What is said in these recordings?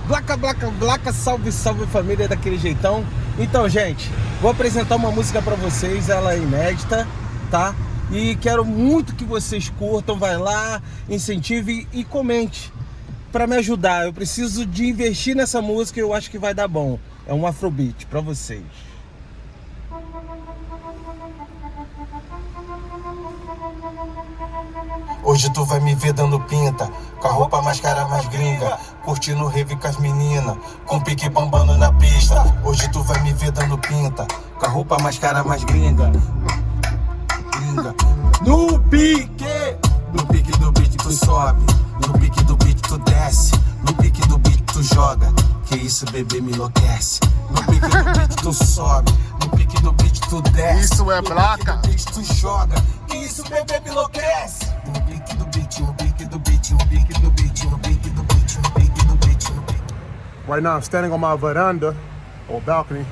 Blaca, salve, salve família daquele jeitão. Então, gente, vou apresentar uma música pra vocês, ela é inédita, tá? E quero muito que vocês curtam, vai lá, incentive e comente pra me ajudar. Eu preciso de investir nessa música e eu acho que vai dar bom. É um afrobeat pra vocês. Hoje tu vai me ver dando pinta, com a roupa mais cara, mais gringa, curtindo rave com as meninas, com pique bombando na pista. Hoje tu vai me ver dando pinta, com a roupa mais cara, mais gringa. No pique do beat tu sobe, no pique do beat tu desce, no pique do beat tu joga. Que isso, bebê, me enlouquece. No pique do beat tu sobe, no pique do beat tu desce. Isso é blaca. No pique do beat tu joga. Que isso, bebê, me enlouquece. No pique do beat, no pique do beat, no pique do beat, no pique do beat, no pique do beat, no pique. Right now I'm standing on my veranda or balcony,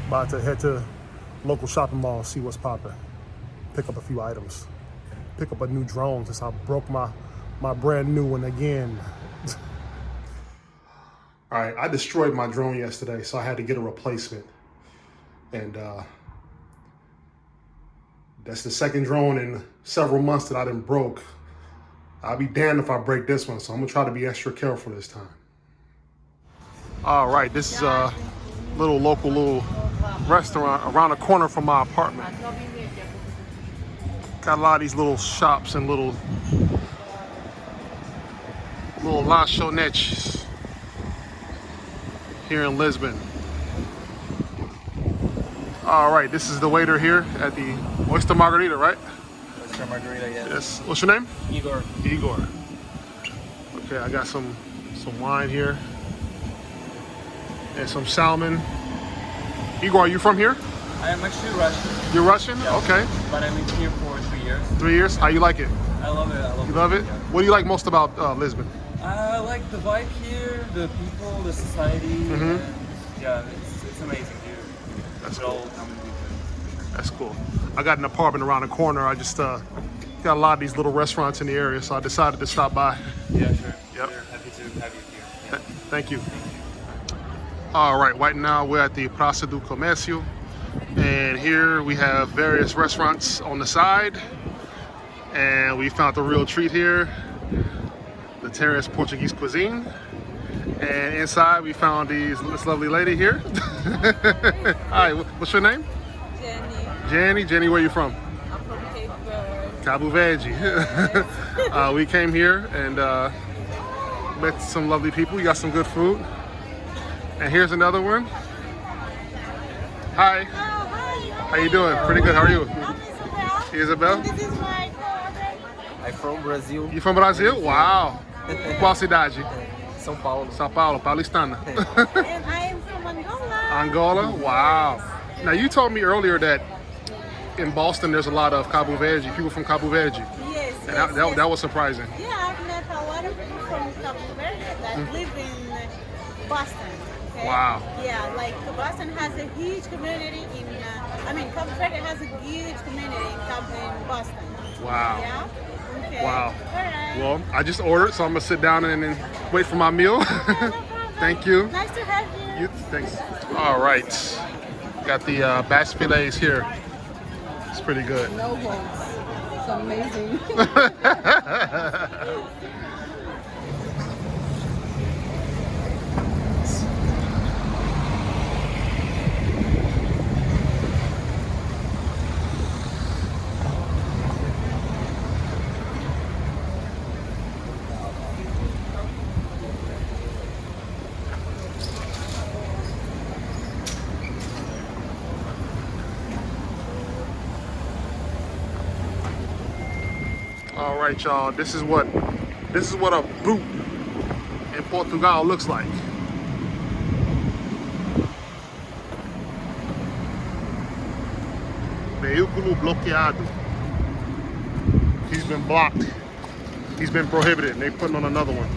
about to head to local shopping mall, see what's popping. Pick up a few items. Pick up a new drone since I broke my brand new one again. All right, I destroyed my drone yesterday, so I had to get a replacement. And that's the second drone in several months that I done broke. I'll be damned if I break this one, so I'm gonna try to be extra careful this time. All right, this is a local restaurant around the corner from my apartment. Got a lot of these little shops and little lanchonettes here in Lisbon. All right, this is the waiter here at the Oyster Margarita, right? Oyster Margarita, yeah. Yes. What's your name? Igor. Igor. Okay, I got some wine here and some salmon. Igor, are you from here? I am actually Russian. You're Russian? Yeah. Okay. But I lived here for 3 years. 3 years? How you like it? I love it. You love it? Yeah. What do you like most about Lisbon? I like the vibe here, the people, the society. And yeah, it's amazing here. That's It all cool. come with it. That's cool. I got an apartment around the corner. I just got a lot of these little restaurants in the area, so I decided to stop by. Yeah, sure. Yep. We're happy to have you here. Yeah. Thank you. All right, right now we're at the Praça do Comércio, and here we have various restaurants on the side, and we found the real treat here, the Terrace Portuguese cuisine. And inside we found this lovely lady here. Hi, what's your name? Jenny. Jenny, where are you from? I'm from Cape Verde. Cabo Verde. We came here and met some lovely people. We got some good food. And here's another one. Hi. Oh, hi. How you doing? Pretty good. How are you? I'm Isabel. Isabel? This is my daughter. I'm from Brazil. You from Brazil? Wow. Qual cidade? São Paulo. São Paulo, paulistana. And I am from Angola. Angola? Wow. Now you told me earlier that in Boston there's a lot of Cabo Verde, people from Cabo Verde. Yes, And yes. that was surprising. Yeah, I've met a lot of people from Cabo Verde that live in Boston. Okay? Wow. Yeah, like Boston has a huge community in, Cabo Verde has a huge community in Boston. Wow. Yeah? Okay. Wow. All right. Well, I just ordered, so I'm gonna sit down and wait for my meal. No problem. Thank you. Nice to have you. Thanks. All right. Got the bass fillets here. It's pretty good. No bones. It's amazing. All right, y'all. This is what a boot in Portugal looks like. Veículo bloqueado. He's been blocked. He's been prohibited. And they putting on another one.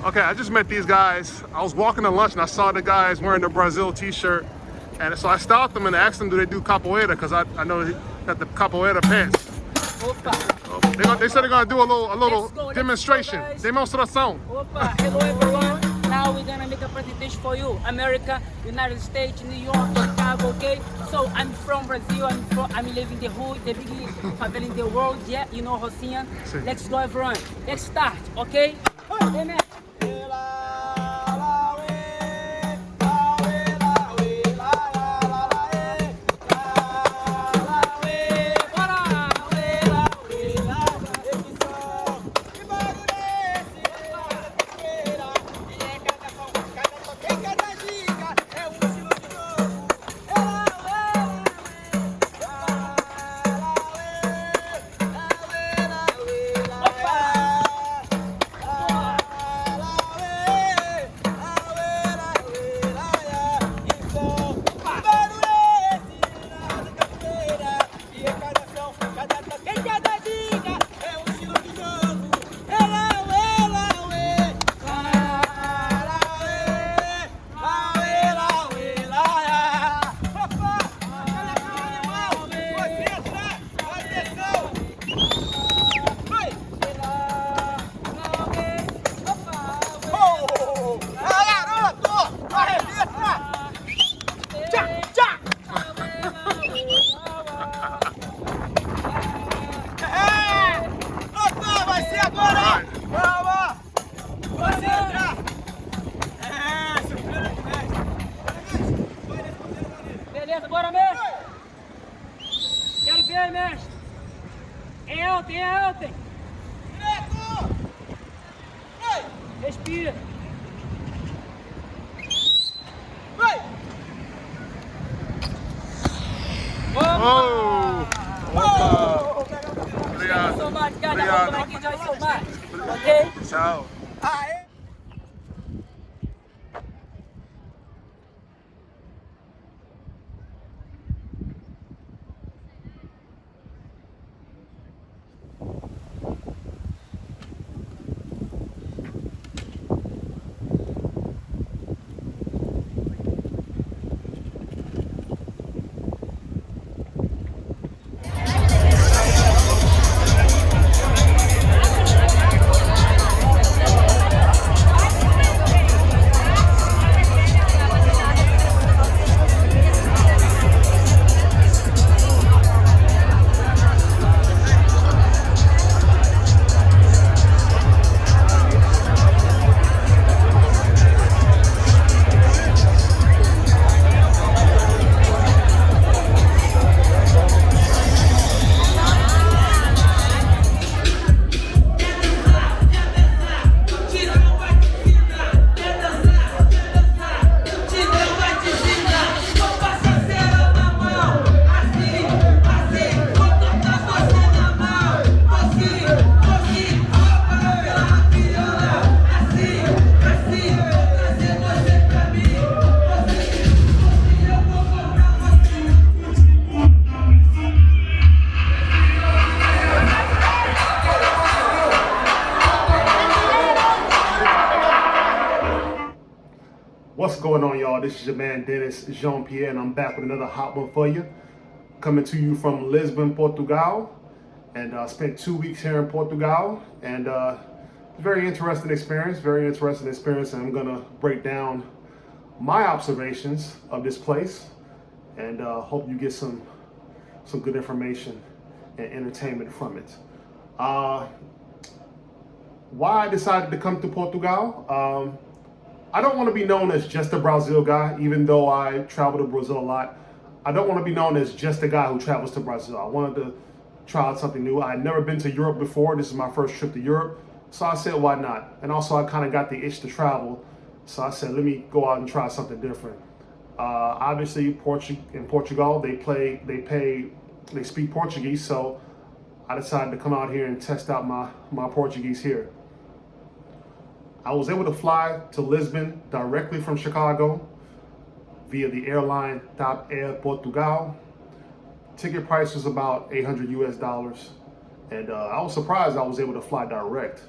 Okay, I just met these guys. I was walking to lunch and I saw the guys wearing the Brazil t-shirt. And so I stopped them and asked them, do they do capoeira? Because I know that the capoeira pants. Opa! Oh. They said they're gonna do a little Let's go, demonstration. guys. Demonstração. Opa, hello everyone. Now we're gonna make a presentation for you. America, United States, New York, Chicago, okay? So I'm from Brazil, I'm living the hood, the big favela in the world, yeah, you know Rocinha. Sim. Let's go everyone. Let's start, okay? Amen. Beleza, bora, mestre! Quero ver, mestre! É alto! Respira! Oh! Obrigado so much, guys. I hope I enjoy so much. Okay? Tchau. What's going on, y'all? This is your man Dennis Jean-Pierre, and I'm back with another hot one for you. Coming to you from Lisbon, Portugal, and I spent 2 weeks here in Portugal, and very interesting experience. And I'm gonna break down my observations of this place, and hope you get some good information and entertainment from it. Why I decided to come to Portugal? I don't want to be known as just a Brazil guy, even though I travel to Brazil a lot. I don't want to be known as just a guy who travels to Brazil. I wanted to try out something new. I had never been to Europe before. This is my first trip to Europe. So I said, why not? And also I kind of got the itch to travel. So I said, let me go out and try something different. Obviously in Portugal, they speak Portuguese. So I decided to come out here and test out my Portuguese here. I was able to fly to Lisbon directly from Chicago via the airline Top Air Portugal. Ticket price was about $800 US. And I was surprised I was able to fly direct.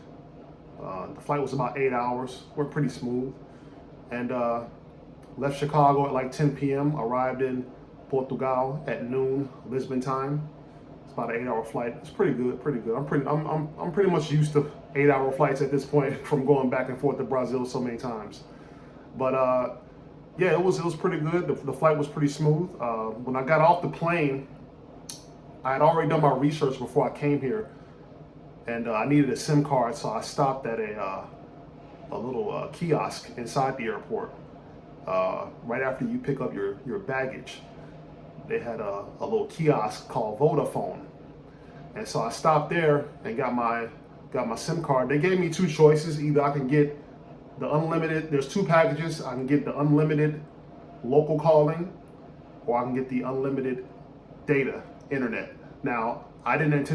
The flight was about 8 hours, went pretty smooth. And left Chicago at like 10 p.m., arrived in Portugal at noon, Lisbon time. about an 8-hour flight. It's pretty good, pretty good. I'm pretty much used to 8-hour flights at this point from going back and forth to Brazil so many times. But yeah, it was pretty good. The flight was pretty smooth. When I got off the plane, I had already done my research before I came here, and I needed a SIM card, so I stopped at a little kiosk inside the airport. Right after you pick up your baggage, they had a little kiosk called Vodafone, and so I stopped there and got my SIM card. They gave me two choices: either I can get the unlimited. There's two packages. I can get the unlimited local calling, or I can get the unlimited data internet. Now, I didn't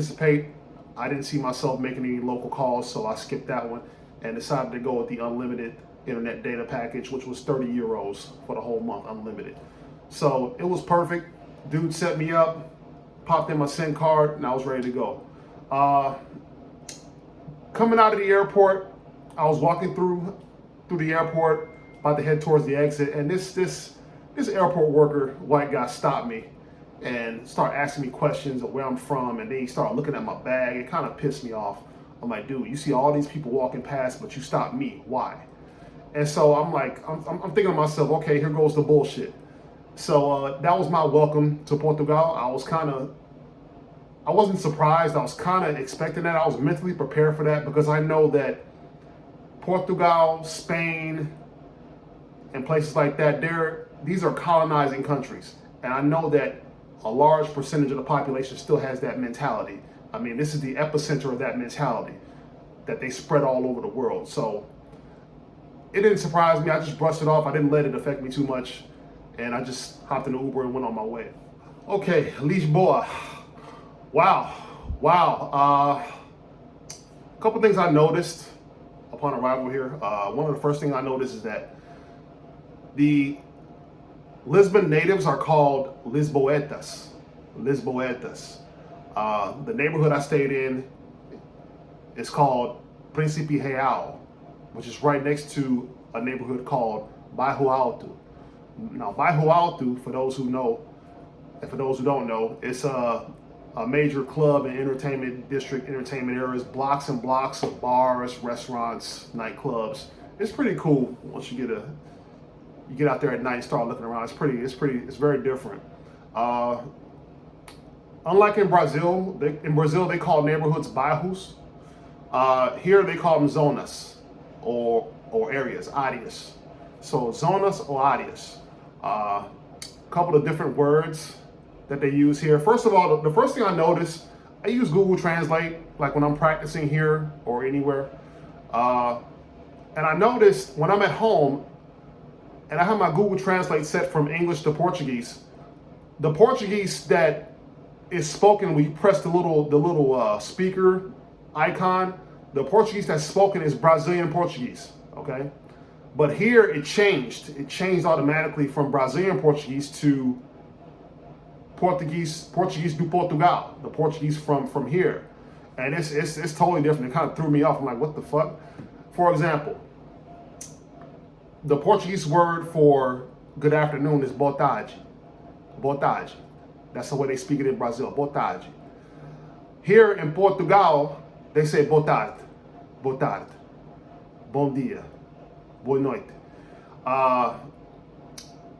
see myself making any local calls, so I skipped that one and decided to go with the unlimited internet data package, which was 30 euros for the whole month, unlimited. So it was perfect. Dude set me up, popped in my SIM card, and I was ready to go. Coming out of the airport, I was walking through the airport, about to head towards the exit, and this airport worker, white guy, stopped me and started asking me questions of where I'm from, and then he started looking at my bag. It kind of pissed me off. I'm like, dude, you see all these people walking past, but you stopped me. Why? And so I'm like, I'm thinking to myself, okay, here goes the bullshit. So that was my welcome to Portugal. I wasn't surprised. I was kind of expecting that. I was mentally prepared for that because I know that Portugal, Spain, and places like that, these are colonizing countries. And I know that a large percentage of the population still has that mentality. I mean, this is the epicenter of that mentality that they spread all over the world. So it didn't surprise me. I just brushed it off. I didn't let it affect me too much. And I just hopped in the Uber and went on my way. Okay, Lisbon. Wow. A couple things I noticed upon arrival here. One of the first things I noticed is that the Lisbon natives are called Lisboetas. The neighborhood I stayed in is called Príncipe Real, which is right next to a neighborhood called Bairro Alto. Now, Bairro Alto, for those who know, and for those who don't know, it's a major club and entertainment district, entertainment areas, blocks and blocks of bars, restaurants, nightclubs. It's pretty cool once you get out there at night and start looking around. It's very different. Unlike in Brazil, they call neighborhoods bairros. Here they call them zonas or areas, áreas. So zonas or áreas. A couple of different words that they use here. First of all, the first thing I noticed, I use Google Translate, like when I'm practicing here or anywhere. And I noticed when I'm at home and I have my Google Translate set from English to Portuguese, the Portuguese that is spoken when you press the little speaker icon, the Portuguese that's spoken is Brazilian Portuguese, okay? But here it changed. It changed automatically from Brazilian Portuguese to Portuguese do Portugal, the Portuguese from here. And it's totally different. It kind of threw me off. I'm like, what the fuck? For example, the Portuguese word for good afternoon is boa tarde. Boa tarde. That's the way they speak it in Brazil, boa tarde. Here in Portugal, they say boa tarde, boa tarde, bom dia, boa noite.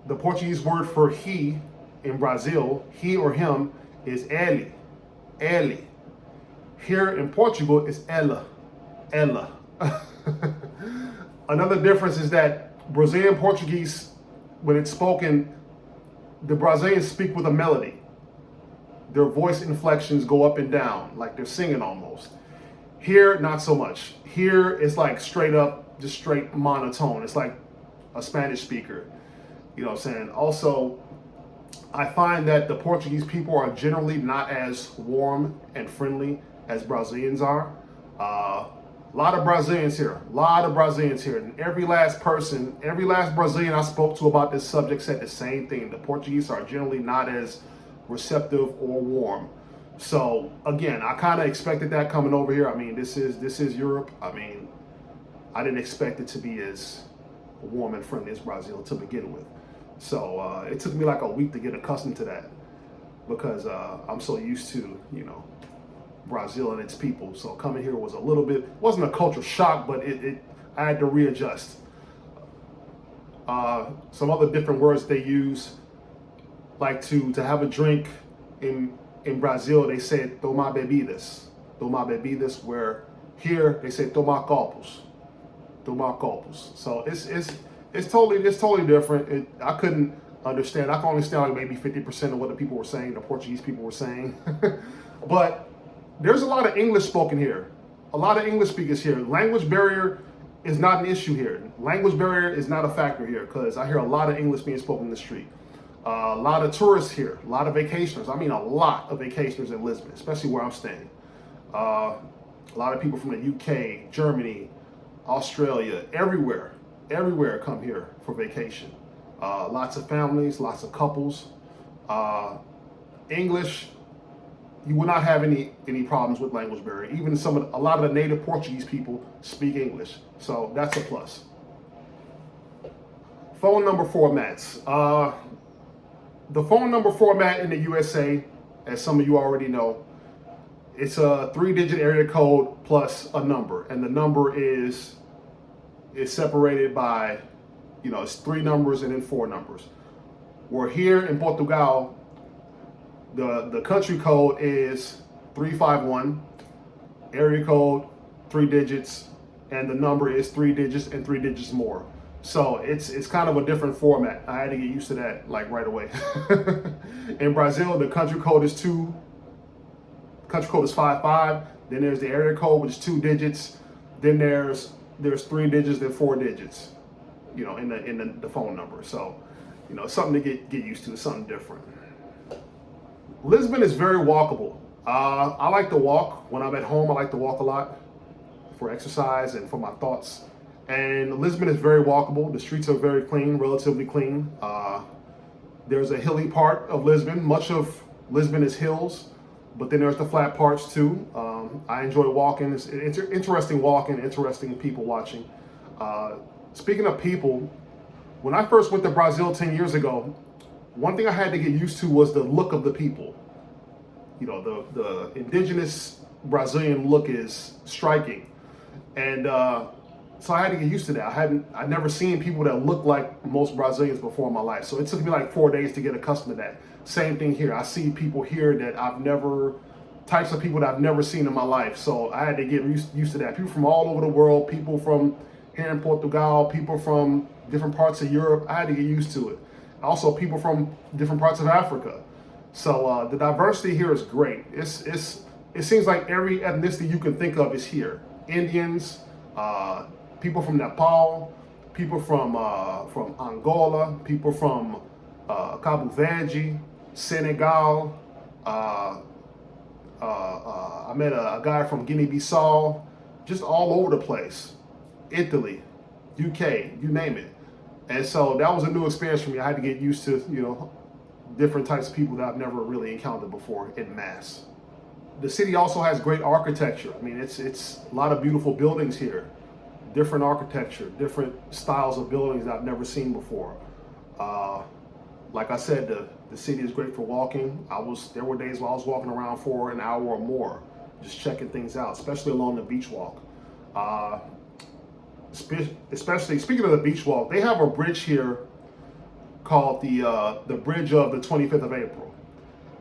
The Portuguese word for he in Brazil, he or him, is ele, ele. Here in Portugal, it's ela, ela. Another difference is that Brazilian Portuguese, when it's spoken, the Brazilians speak with a melody. Their voice inflections go up and down, like they're singing almost. Here, not so much. Here, it's like straight up, just straight monotone. It's like a Spanish speaker. You know what I'm saying? Also, I find that the Portuguese people are generally not as warm and friendly as Brazilians are. A lot of Brazilians here, and every last Brazilian I spoke to about this subject said the same thing. The Portuguese are generally not as receptive or warm. So again, I kind of expected that coming over here. I mean, this is Europe. I mean, I didn't expect it to be as warm and friendly as Brazil to begin with. So it took me like a week to get accustomed to that. because I'm so used to, you know, Brazil and its people. So coming here was a little bit, wasn't a culture shock, but I had to readjust. Some other different words they use, like to have a drink in Brazil, they say tomar bebidas. Tomar bebidas, where here they say tomar copos. Tomar copos. So it's totally different. I couldn't understand. I can understand like maybe 50% of what the people were saying, the Portuguese people were saying. But there's a lot of English spoken here. A lot of English speakers here. Language barrier is not an issue here. Language barrier is not a factor here because I hear a lot of English being spoken in the street. A lot of tourists here, a lot of vacationers. I mean, a lot of vacationers in Lisbon, especially where I'm staying. A lot of people from the UK, Germany, Australia, everywhere come here for vacation. Lots of families, lots of couples. English, you will not have any problems with language barrier. Even a lot of the native Portuguese people speak English, so that's a plus. Phone number formats. The phone number format in the USA, as some of you already know, it's a 3-digit area code plus a number, and the number is separated by, you know, it's 3 numbers and then 4 numbers. We're here in Portugal. The country code is 351, area code 3 digits, and the number is 3 digits and 3 digits more. So it's kind of a different format. I had to get used to that like right away. In Brazil, the country code is 55. Then there's the area code, which is 2 digits. Then there's 3 digits, then 4 digits, you know, in the phone number. So, you know, it's something to get used to. It's something different. Lisbon is very walkable. I like to walk. When I'm at home, I like to walk a lot for exercise and for my thoughts. And Lisbon is very walkable. The streets are very clean, relatively clean. There's a hilly part of Lisbon. Much of Lisbon is hills, but then there's the flat parts too. I enjoy walking. It's interesting walking, interesting people watching. Speaking of people, when I first went to Brazil 10 years ago, one thing I had to get used to was the look of the people. You know, the indigenous Brazilian look is striking. And so I had to get used to that. I'd never seen people that looked like most Brazilians before in my life. So it took me like 4 days to get accustomed to that. Same thing here. I see people here that types of people that I've never seen in my life. So I had to get used to that. People from all over the world, people from here in Portugal, people from different parts of Europe. I had to get used to it. Also people from different parts of Africa. So the diversity here is great. It seems like every ethnicity you can think of is here. Indians, people from Nepal, people from Angola, people from Cabo Verde, Senegal. I met a guy from Guinea-Bissau, just all over the place. Italy, UK, you name it. And so that was a new experience for me. I had to get used to, you know, different types of people that I've never really encountered before en masse. The city also has great architecture. I mean, it's a lot of beautiful buildings here. Different architecture, different styles of buildings that I've never seen before. Like I said, the city is great for walking. There were days where I was walking around for an hour or more, just checking things out, especially along the beach walk. Especially speaking of the beach walk, they have a bridge here called the Bridge of the 25th of April,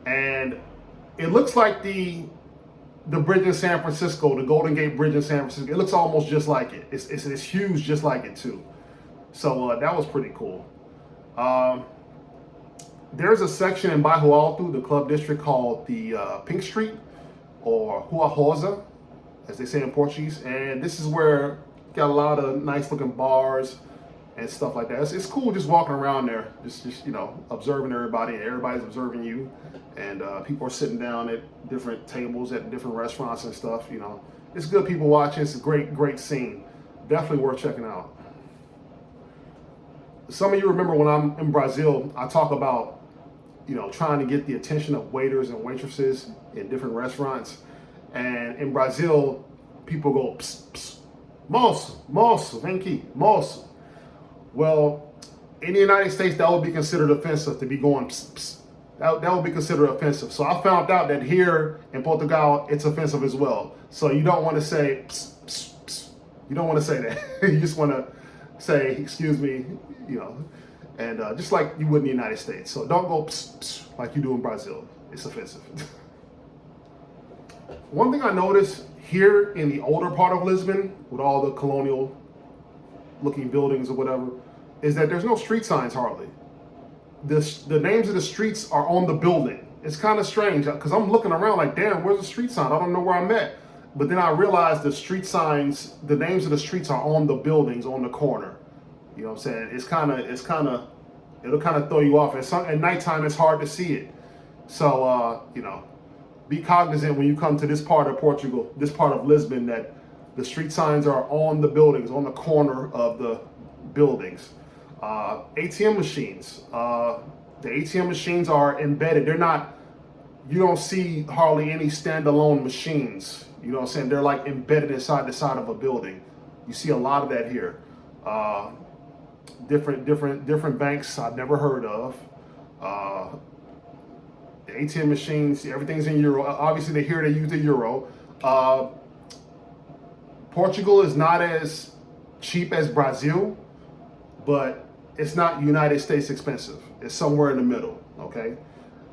and it looks like the bridge in San Francisco, the Golden Gate Bridge in San Francisco. It looks almost just like it. It's huge, just like it too. So that was pretty cool. There's a section in Bairro Alto, the club district, called the Pink Street, or Rua Rosa, as they say in Portuguese. And this is where you got a lot of nice looking bars and stuff like that. It's cool just walking around there, just you know, observing everybody, and everybody's observing you. And people are sitting down at different tables at different restaurants and stuff. You know, it's good people watching. It's a great scene. Definitely worth checking out. Some of you remember when I'm in Brazil, I talk about, you know, trying to get the attention of waiters and waitresses in different restaurants. And in Brazil, people go, psst, psst, moço, vem aqui, moço. Well, in the United States, that would be considered offensive to be going psst, psst. That would be considered offensive. So I found out that here in Portugal, it's offensive as well. So you don't want to say, psst, psst, psst. You don't want to say that. You just want to say, excuse me, you know, and just like you would in the United States. So don't go psst, psst, like you do in Brazil. It's offensive. One thing I noticed here in the older part of Lisbon, with all the colonial looking buildings or whatever, is that there's no street signs hardly. The names of the streets are on the building. It's kind of strange because I'm looking around like, damn, where's the street sign? I don't know where I'm at. But then I realized the street signs, the names of the streets are on the buildings on the corner. You know what I'm saying? It'll kind of throw you off. At nighttime, it's hard to see it. So, you know, be cognizant when you come to this part of Portugal, this part of Lisbon, that the street signs are on the buildings, on the corner of the buildings. ATM machines. The ATM machines are embedded. They're not, you don't see hardly any standalone machines. You know what I'm saying? They're like embedded inside the side of a building. You see a lot of that here. Different banks I've never heard of. The ATM machines, everything's in euro. Obviously, they use the euro. Portugal is not as cheap as Brazil, but it's not United States expensive. It's somewhere in the middle, okay?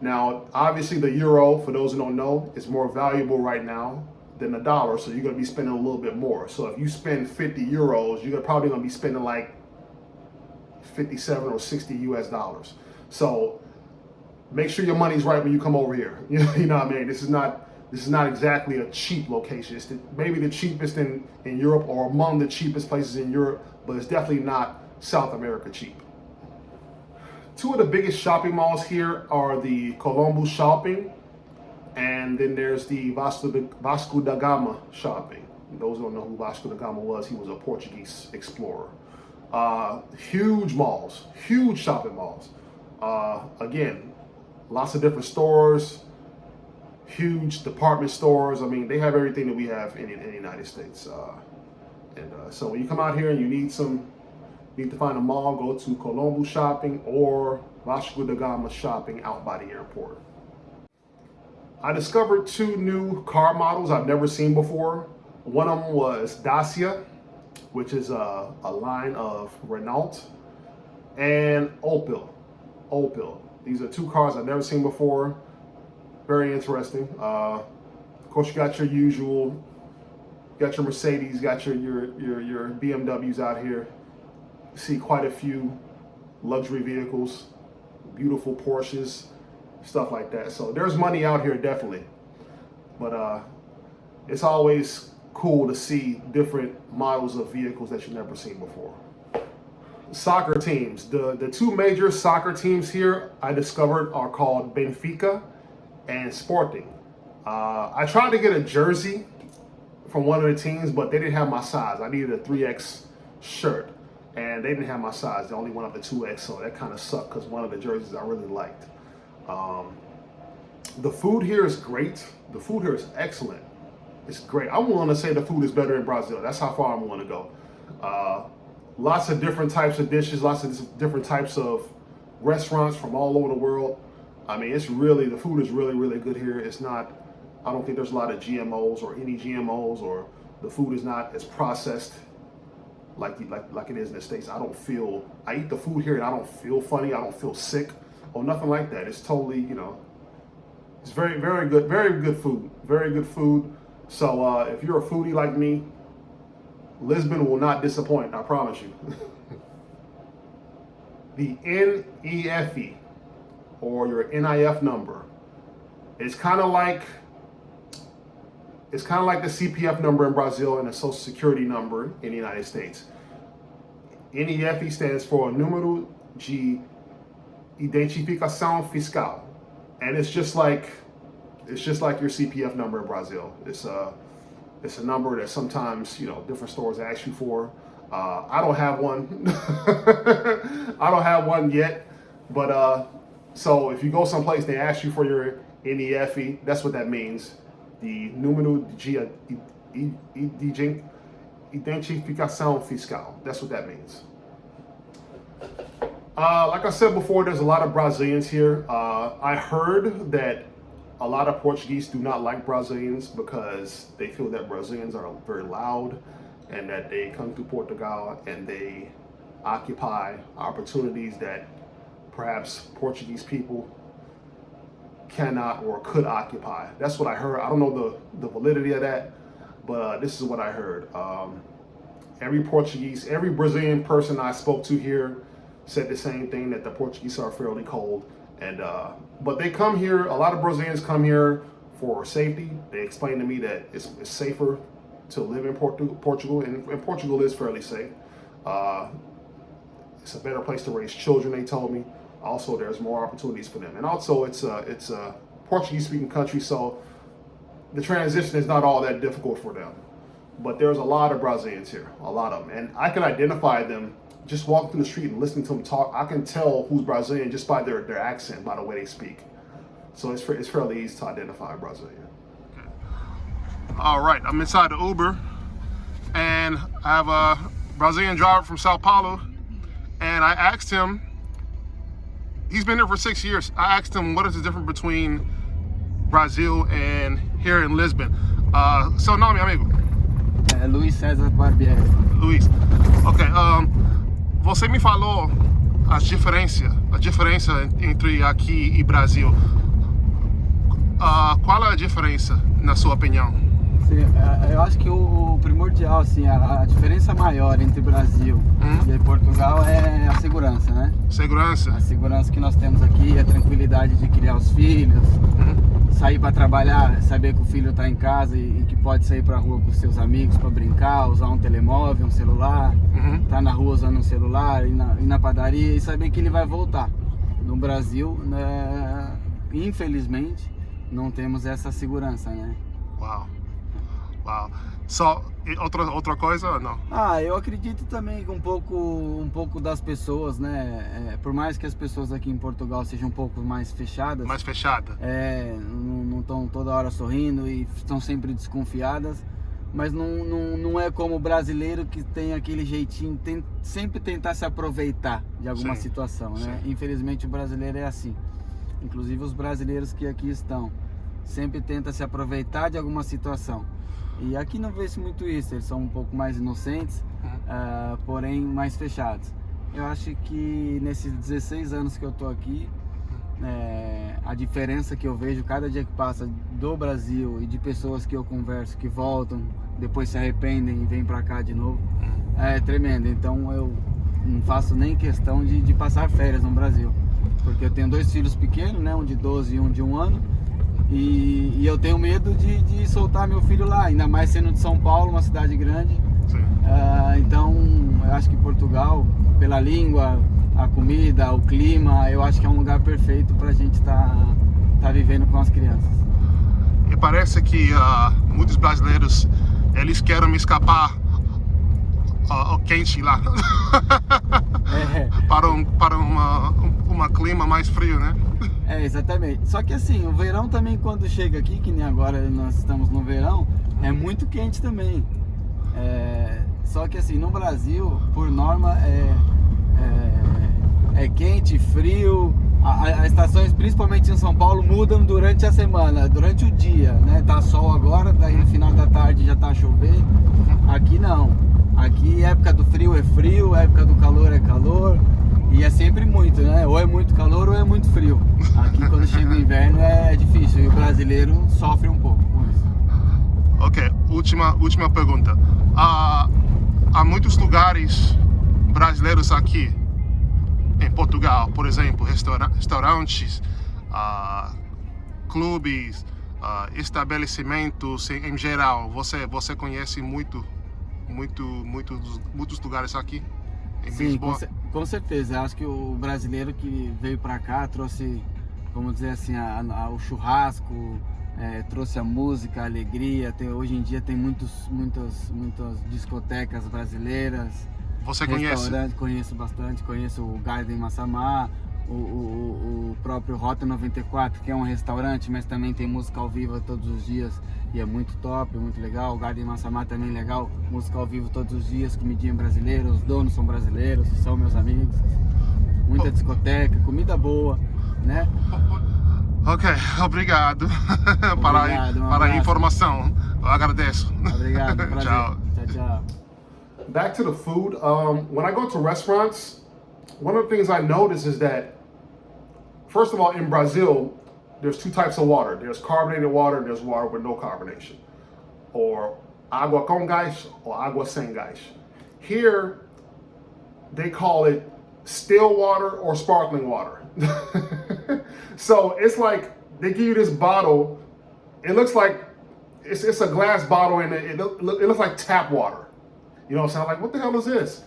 Now, obviously the euro, for those who don't know, is more valuable right now than the dollar, so you're gonna be spending a little bit more. So if you spend 50 euros, you're probably gonna be spending like 57 or 60 US dollars. So make sure your money's right when you come over here. You know what I mean? This is not exactly a cheap location. It's maybe the cheapest in Europe, or among the cheapest places in Europe, but it's definitely not South America cheap. Two of the biggest shopping malls here are the Colombo shopping, and then there's the Vasco da Gama shopping. Those who don't know who Vasco da Gama was, he was a Portuguese explorer. Huge malls, huge shopping malls. Again, lots of different stores, huge department stores. I mean, they have everything that we have in the United States. So when you come out here and you need to find a mall, go to Colombo shopping or Vasco da Gama shopping out by the airport. I discovered two new car models I've never seen before. One of them was Dacia, which is a line of Renault, and Opel. These are two cars I've never seen before. Very interesting. Of course, you got your usual, you got your Mercedes, you got your BMWs out here. You see quite a few luxury vehicles, beautiful Porsches, stuff like that. So there's money out here, definitely. But it's always cool to see different models of vehicles that you've never seen before. Soccer teams. The two major soccer teams here I discovered are called Benfica and Sporting. I tried to get a jersey from one of the teams, but they didn't have my size. I needed a 3X shirt, and they didn't have my size. They only went up to 2X, so that kind of sucked because one of the jerseys I really liked. The food here is great. The food here is excellent. It's great. I'm willing to say the food is better in Brazil. That's how far I'm willing to go. Lots of different types of dishes, lots of different types of restaurants from all over the world. I mean, the food is really, really good here. It's not, I don't think there's a lot of GMOs or any GMOs, or the food is not as processed like it is in the States. I eat the food here and I don't feel funny, I don't feel sick or nothing like that. It's totally, it's very, very good food, very good food. So if you're a foodie like me, Lisbon will not disappoint, I promise you. The NEFE, or your NIF number, it's kind of like the CPF number in Brazil and the Social Security number in the United States. NEFE stands for Número de Identificação Fiscal, and it's just like your CPF number in Brazil. It's a number that sometimes, different stores ask you for. I don't have one. I don't have one yet. But so if you go someplace, they ask you for your NEFE. That's what that means. The Número de Identificação Fiscal. That's what that means. Like I said before, there's a lot of Brazilians here. I heard that a lot of Portuguese do not like Brazilians because they feel that Brazilians are very loud and that they come to Portugal and they occupy opportunities that perhaps Portuguese people cannot or could occupy. That's what I heard. I don't know the validity of that, but this is what I heard. Every Brazilian person I spoke to here said the same thing, that the Portuguese are fairly cold. And but they come here, a lot of Brazilians come here for safety. They explained to me that it's safer to live in Portugal, and Portugal is fairly safe. It's a better place to raise children, they told me. Also, there's more opportunities for them. And also, it's a Portuguese-speaking country, so the transition is not all that difficult for them. But there's a lot of Brazilians here, a lot of them. And I can identify them just walking through the street and listening to them talk. I can tell who's Brazilian just by their accent, by the way they speak. So it's fairly easy to identify a Brazilian. All right, I'm inside the Uber, and I have a Brazilian driver from Sao Paulo, and I asked him, he's been there for 6 years. I asked him, what is the difference between Brazil and here in Lisbon? Seu nome, amigo? Luiz César Barbieri. Luiz. Ok, você me falou a diferença entre aqui e Brasil. Qual é a diferença, na sua opinião? Sim, eu acho que o primordial, assim, a diferença maior entre Brasil e Portugal é a segurança, né? Segurança? A segurança que nós temos aqui, a tranquilidade de criar os filhos, sair para trabalhar, saber que o filho está em casa e que pode sair para a rua com seus amigos para brincar, usar um telemóvel, um celular, tá na rua usando um celular, ir na padaria e saber que ele vai voltar. No Brasil, né, infelizmente, não temos essa segurança, né? Uau. Uau. Só outra coisa ou não? Eu acredito também que um pouco das pessoas, né? Por mais que as pessoas aqui em Portugal sejam um pouco mais fechadas. Mais fechada? Não estão toda hora sorrindo e estão sempre desconfiadas. Mas não é como o brasileiro que tem aquele jeitinho, sempre tentar se aproveitar de alguma situação, né? Sim. Infelizmente o brasileiro é assim. Inclusive os brasileiros que aqui estão sempre tentam se aproveitar de alguma situação. E aqui não vê-se muito isso, eles são um pouco mais inocentes, porém mais fechados. Eu acho que nesses 16 anos que eu tô aqui, a diferença que eu vejo cada dia que passa do Brasil e de pessoas que eu converso que voltam, depois se arrependem e vêm pra cá de novo, é tremenda. Então eu não faço nem questão de passar férias no Brasil, porque eu tenho 2 filhos pequenos, né, um de 12 e um de 1 ano. E eu tenho medo de soltar meu filho lá, ainda mais sendo de São Paulo, uma cidade grande. Então eu acho que Portugal, pela língua, a comida, o clima, eu acho que é um lugar perfeito para a gente tá vivendo com as crianças. E parece que muitos brasileiros, eles querem escapar ao quente lá. Para uma clima mais frio, né? Exatamente. Só que assim, o verão também, quando chega aqui, que nem agora nós estamos no verão, é muito quente também. Só que assim, no Brasil, por norma, é quente, frio. As estações, principalmente em São Paulo, mudam durante a semana, durante o dia, né? Tá sol agora, daí no final da tarde já tá a chover. Aqui não. Aqui, época do frio é frio, época do calor é calor. E é sempre muito, né? Ou é muito calor ou é muito frio. Aqui quando chega o inverno é difícil e o brasileiro sofre um pouco com isso. Ok, última pergunta. Há muitos lugares brasileiros aqui em Portugal, por exemplo, restaurantes, clubes, estabelecimentos em geral. Você conhece muitos lugares aqui? Sim, com certeza. Acho que o brasileiro que veio para cá trouxe, vamos dizer assim, o churrasco, trouxe a música, a alegria. Hoje em dia tem muitas discotecas brasileiras. Você conhece? Conheço bastante, conheço o Garden Massamá, o próprio Rota 94, que é um restaurante, mas também tem música ao vivo todos os dias e é muito top, muito legal. O Garden Massamá também é legal, música ao vivo todos os dias, comidinha brasileira, os donos são brasileiros, são meus amigos. muita discoteca, comida boa, né? Ok, obrigado, para a informação. Eu agradeço. Obrigado, prazer. Tchau. Tchau, tchau. Back to the food. When I go to restaurants, one of the things I notice is that, first of all, in Brazil, there's two types of water. There's carbonated water and there's water with no carbonation, or água com gás or água sem gás. Here, they call it still water or sparkling water. So it's like they give you this bottle. It looks like it's a glass bottle and it looks like tap water. You know what I'm saying? I'm like, what the hell is this?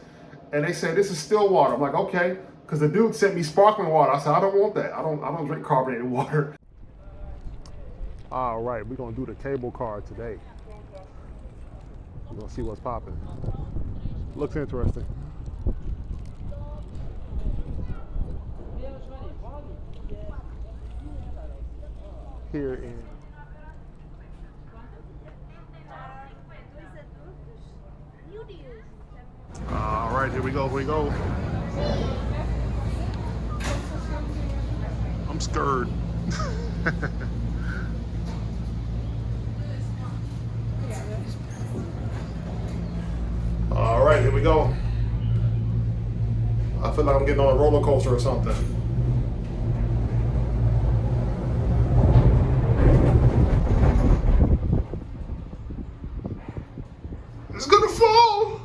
And they said, this is still water. I'm like, okay. Because the dude sent me sparkling water. I said, I don't want that. I don't drink carbonated water. All right, we're gonna do the cable car today. We're gonna see what's popping. Looks interesting. Here in all right, here we go. I'm scared. All right, here we go. I feel like I'm getting on a roller coaster or something. It's gonna fall.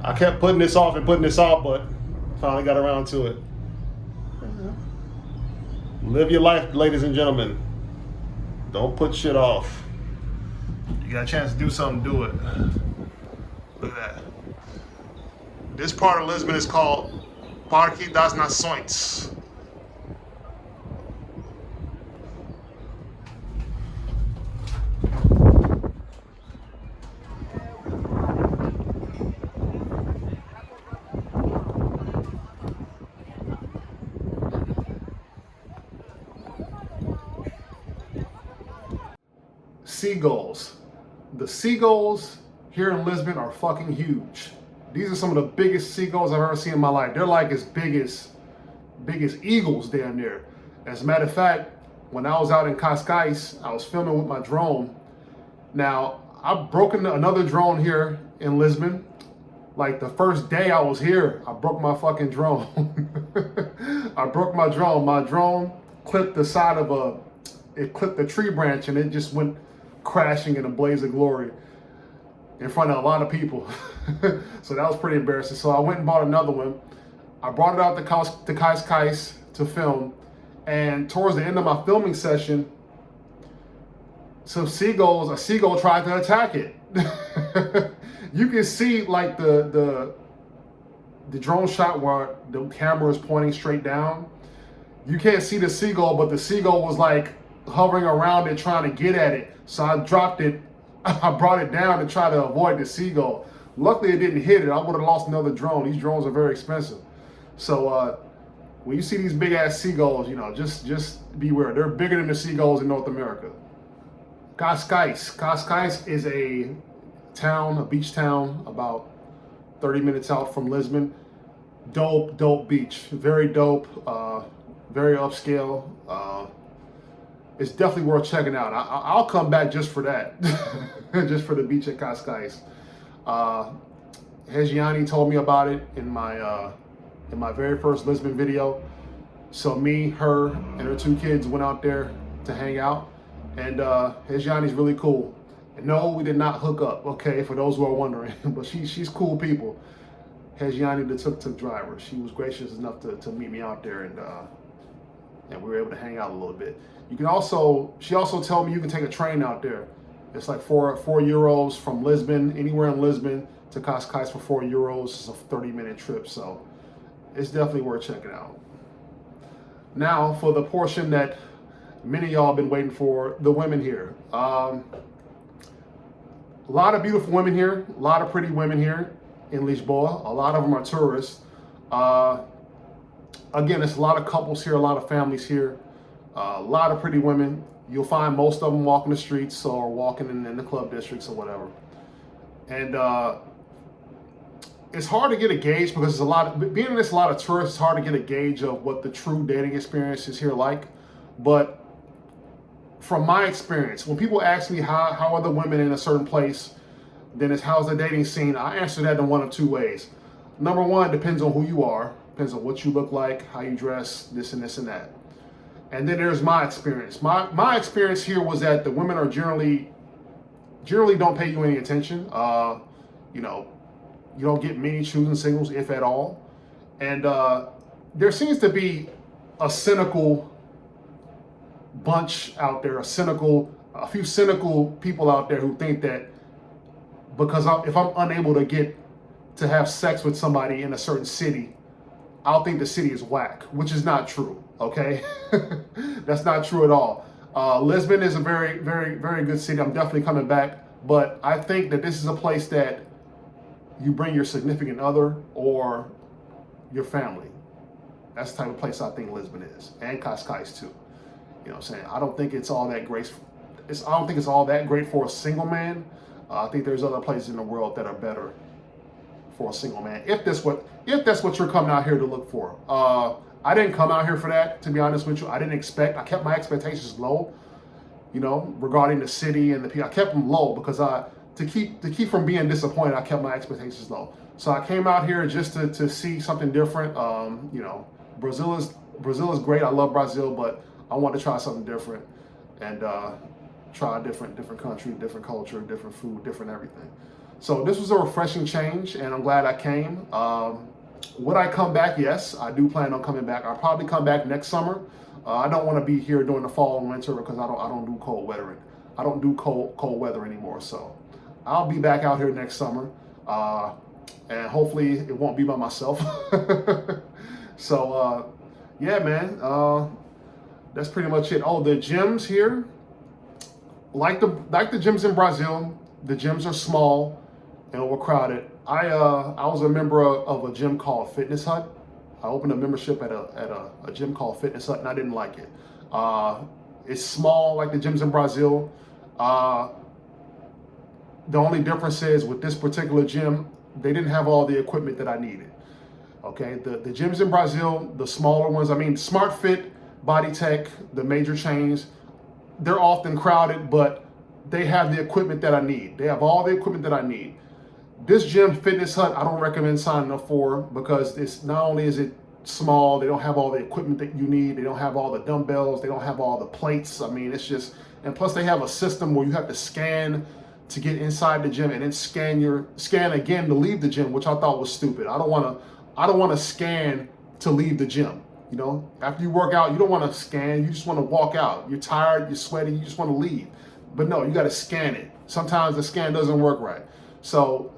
I kept putting this off, but finally got around to it. Live your life, ladies and gentlemen. Don't put shit off. You got a chance to do something, do it. Look at that. This part of Lisbon is called Parque das Nações. Seagulls. The seagulls here in Lisbon are fucking huge. These are some of the biggest seagulls I've ever seen in my life. They're like as big as eagles damn near. As a matter of fact, when I was out in Cascais, I was filming with my drone. Now, I've broken another drone here in Lisbon. Like the first day I was here, I broke my fucking drone. I broke my drone. My drone clipped the side of it clipped the tree branch and it just went crashing in a blaze of glory in front of a lot of people. So that was pretty embarrassing. So I went and bought another one. I brought it out to Cascais to film. And towards the end of my filming session, a seagull tried to attack it. You can see like the drone shot where the camera is pointing straight down. You can't see the seagull, but the seagull was like hovering around it trying to get at it. So I dropped it, I brought it down to try to avoid the seagull. Luckily it didn't hit it. I would have lost another drone. These drones are very expensive. So when you see these big ass seagulls, you know, just beware. They're bigger than the seagulls in North America. Cascais. Cascais is a beach town, about 30 minutes out from Lisbon. Dope beach. Very dope, very upscale. It's definitely worth checking out. I'll come back just for that, just for the beach at Cascais. Hejiani told me about it in my very first Lisbon video. So me, her, and her two kids went out there to hang out, and Hejiani's really cool. And no, we did not hook up, okay, for those who are wondering, but she's cool people. Hejiani, the tuk-tuk driver, she was gracious enough to meet me out there, and we were able to hang out a little bit. She also told me you can take a train out there. It's like 4 euros from Lisbon, anywhere in Lisbon, to Cascais for €4. It's a 30-minute trip, so it's definitely worth checking out. Now, for the portion that many of y'all have been waiting for, the women here. A lot of beautiful women here, a lot of pretty women here in Lisboa. A lot of them are tourists. Again, it's a lot of couples here, a lot of families here, a lot of pretty women. You'll find most of them walking the streets or walking in the club districts or whatever. And it's hard to get a gauge because there's a lot of, being in this a lot of tourists, it's hard to get a gauge of what the true dating experience is here like. But from my experience, when people ask me how are the women in a certain place, then it's how's the dating scene, I answer that in one of two ways. Number one, depends on who you are, depends on what you look like, how you dress, this and this and that. And then there's my experience. My experience here was that the women are generally don't pay you any attention. You know, you don't get many choosing singles, if at all. And there seems to be a cynical bunch out there, a few cynical people out there who think that because if I'm unable to have sex with somebody in a certain city, I'll think the city is whack, which is not true, okay? That's not true at all. Lisbon is a very, very, very good city. I'm definitely coming back, but I think that this is a place that you bring your significant other or your family. That's the type of place I think Lisbon is, and Cascais too. You know what I'm saying? I don't think it's all that great. I don't think it's all that great for a single man. I think there's other places in the world that are better for a single man. If that's what you're coming out here to look for. I didn't come out here for that, to be honest with you. I kept my expectations low, you know, regarding the city and the people. I kept them low because to keep from being disappointed, I kept my expectations low. So I came out here just to see something different. You know, Brazil is great. I love Brazil, but I want to try something different and try a different country, different culture, different food, different everything. So this was a refreshing change, and I'm glad I came. Would I come back? Yes, I do plan on coming back. I'll probably come back next summer. I don't want to be here during the fall and winter because I don't do cold weather. I don't do cold weather anymore. So I'll be back out here next summer, and hopefully it won't be by myself. So yeah, man, that's pretty much it. Oh, the gyms here, like the gyms in Brazil, the gyms are small and overcrowded. I was a member of a gym called Fitness Hut. I opened a membership at a gym called Fitness Hut, and I didn't like it. It's small like the gyms in Brazil. The only difference is with this particular gym, they didn't have all the equipment that I needed. Okay, the gyms in Brazil, the smaller ones, I mean, Smart Fit, Body Tech, the major chains, they're often crowded, but they have the equipment that I need. They have all the equipment that I need. This gym, Fitness Hut, I don't recommend signing up for because it's not only is it small, they don't have all the equipment that you need. They don't have all the dumbbells. They don't have all the plates. I mean, it's just, and plus they have a system where you have to scan to get inside the gym and then scan again to leave the gym, which I thought was stupid. I don't want to scan to leave the gym. You know, after you work out, you don't want to scan. You just want to walk out. You're tired, you're sweaty, you just want to leave. But no, you got to scan it. Sometimes the scan doesn't work right. So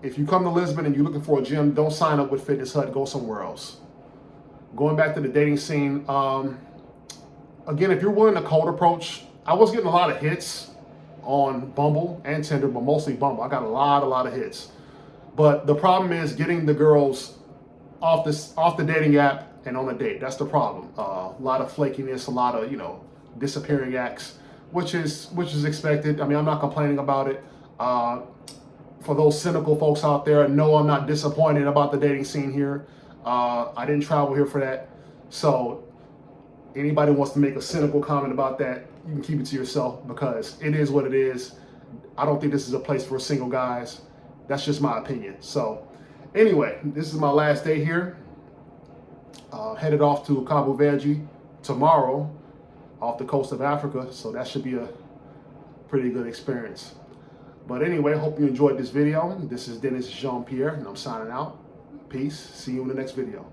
if you come to Lisbon and you're looking for a gym, don't sign up with Fitness Hut. Go somewhere else. Going back to the dating scene, again, if you're willing a cold approach, I was getting a lot of hits on Bumble and Tinder, but mostly Bumble. I got a lot of hits. But the problem is getting the girls off the dating app and on a date. That's the problem. A lot of flakiness, a lot of, you know, disappearing acts, which is expected. I mean, I'm not complaining about it. For those cynical folks out there, no, I'm not disappointed about the dating scene here. I didn't travel here for that. So anybody wants to make a cynical comment about that, you can keep it to yourself because it is what it is. I don't think this is a place for single guys. That's just my opinion. So anyway, this is my last day here. Headed off to Cabo Verde tomorrow off the coast of Africa. So that should be a pretty good experience. But anyway, hope you enjoyed this video. This is Dennis Jean-Pierre, and I'm signing out. Peace. See you in the next video.